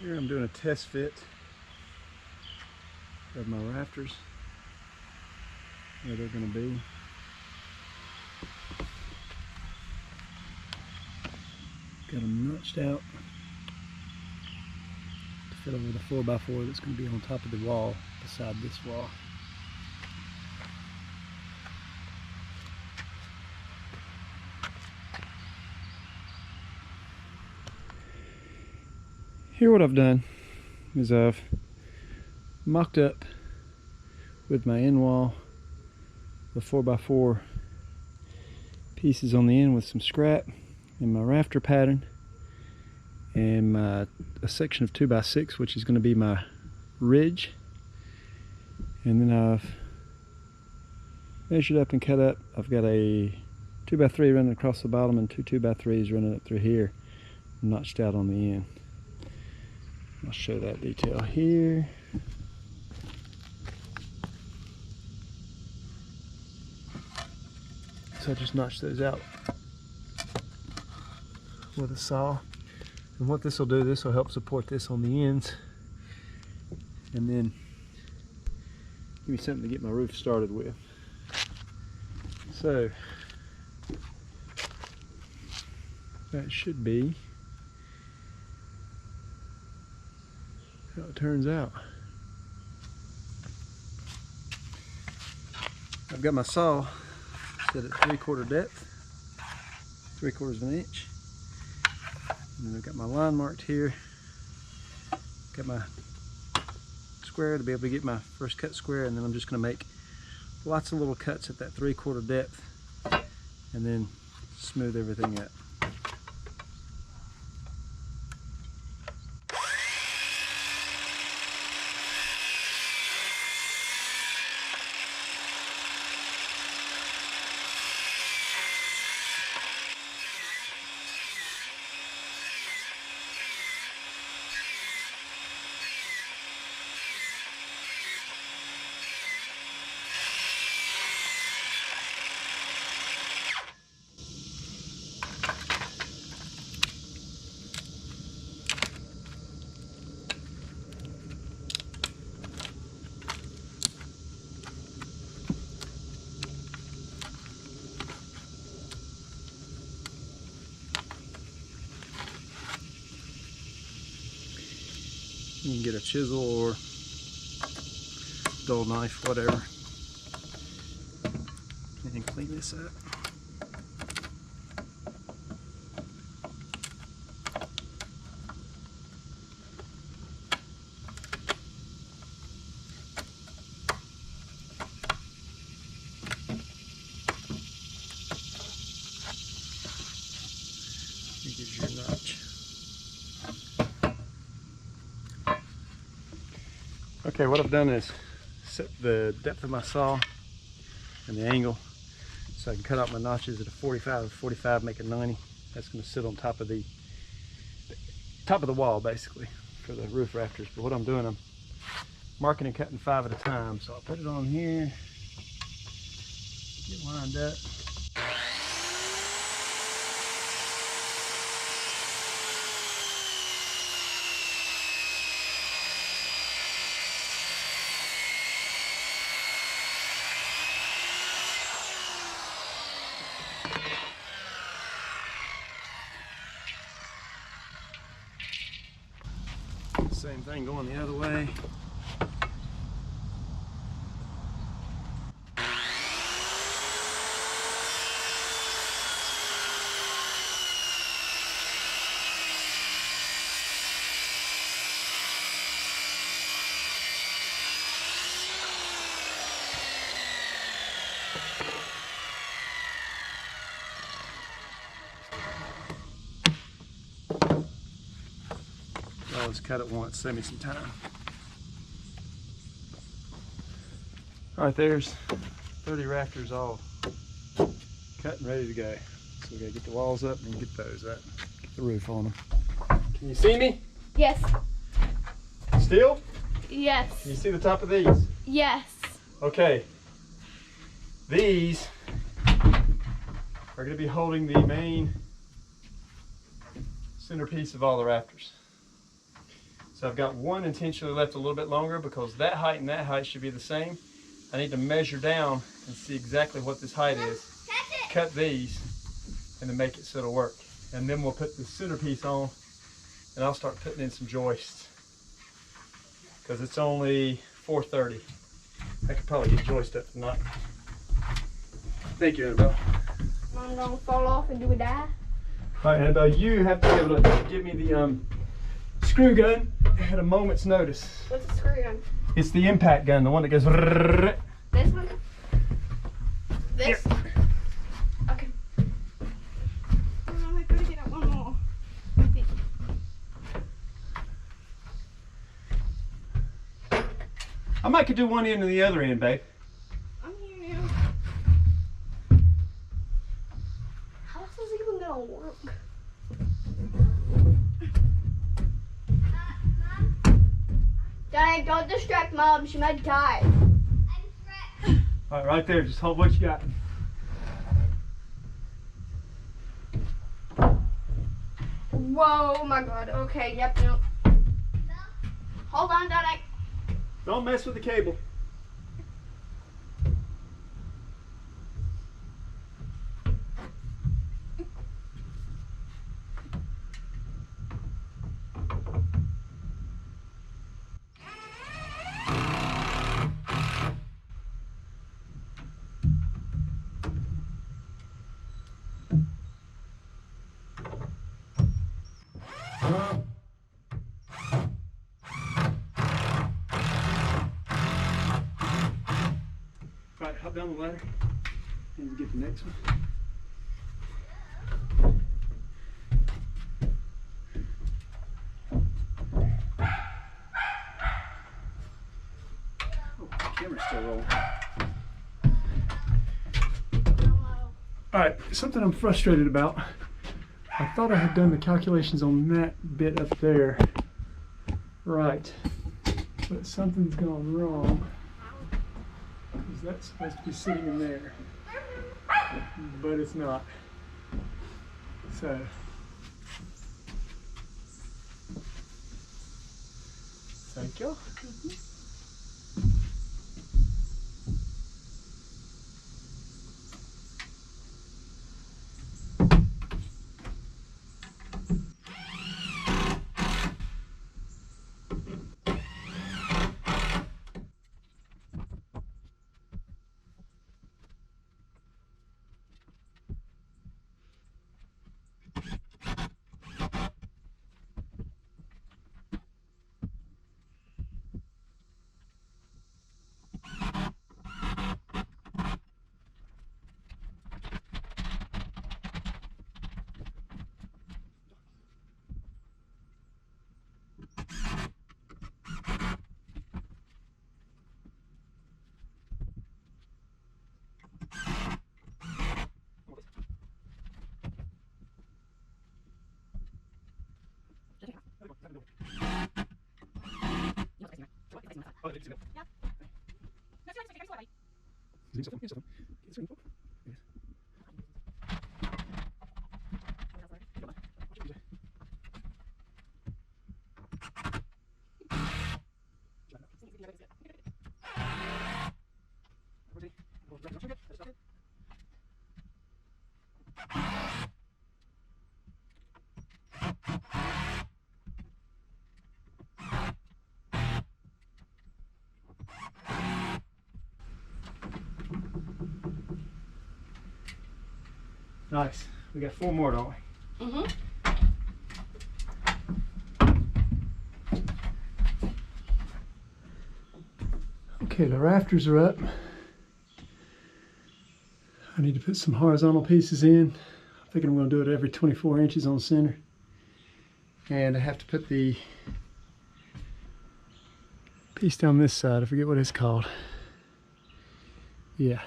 Here I'm doing a test fit of my rafters, where they're going to be. Got them notched out to fit over the 4x4 that's going to be on top of the wall beside this wall. Here what I've done is I've mocked up with my end wall the 4x4 pieces on the end with some scrap and my rafter pattern and a section of 2x6, which is going to be my ridge. And then I've measured up and cut up. I've got a 2x3 running across the bottom and two 2x3s running up through here, notched out on the end. I'll show that detail here. So I just notched those out with a saw. And what this will do, this will help support this on the ends. And then give me something to get my roof started with. So that should be how it turns out. I've got my saw set at 3/4 depth, 3/4 of an inch. And then I've got my line marked here. Got my square to be able to get my first cut square, and then I'm just going to make lots of little cuts at that 3/4 depth and then smooth everything up. You can get a chisel or dull knife, whatever, and clean this up. It gives you a notch. Okay, what I've done is set the depth of my saw and the angle so I can cut out my notches at a 45, make a 90. That's going to sit on top of the wall basically for the roof rafters. But what I'm doing, I'm marking and cutting 5 at a time. So I'll put it on here, get lined up. Same thing going the other way. Let's cut it once, save me some time. All right, there's 30 rafters all cut and ready to go. So we gotta get the walls up and get those up, get the roof on them. Can you see me? Yes. Still? Yes. Can you see the top of these? Yes. Okay. These are gonna be holding the main centerpiece of all the rafters. So I've got one intentionally left a little bit longer because that height and that height should be the same. I need to measure down and see exactly what this height is. Cut these and then make it so it'll work. And then we'll put the centerpiece on and I'll start putting in some joists. Because it's only 4:30. I could probably get joist up tonight. Thank you, Annabelle. I'm gonna fall off and do a dive. All right, Annabelle, you have to be able to give me the screw gun at a moment's notice. What's the screw gun? It's the impact gun, the one that goes. This one? This? Here. Okay. I'm gonna get out one more. I might could do one end and the other end, babe. I'm here now. How's this even gonna work? Dang, don't distract Mom. She might die. All right, right there. Just hold what you got. Whoa, my God. Okay, yep, nope. Hold on, Daddy. Don't mess with the cable. All right, hop down the ladder and get the next one. Oh, the camera's still rolling. All right, something I'm frustrated about. I thought I had done the calculations on that bit up there right, but something's gone wrong. Because that's supposed to be sitting in there, but it's not. So, thank you. Nice. We got 4 more, don't we? Mm-hmm. Okay, the rafters are up. I need to put some horizontal pieces in. I think I'm going to do it every 24 inches on center. And I have to put the piece down this side. I forget what it's called. Yeah.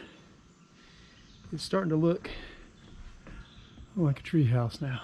It's starting to look like a treehouse now.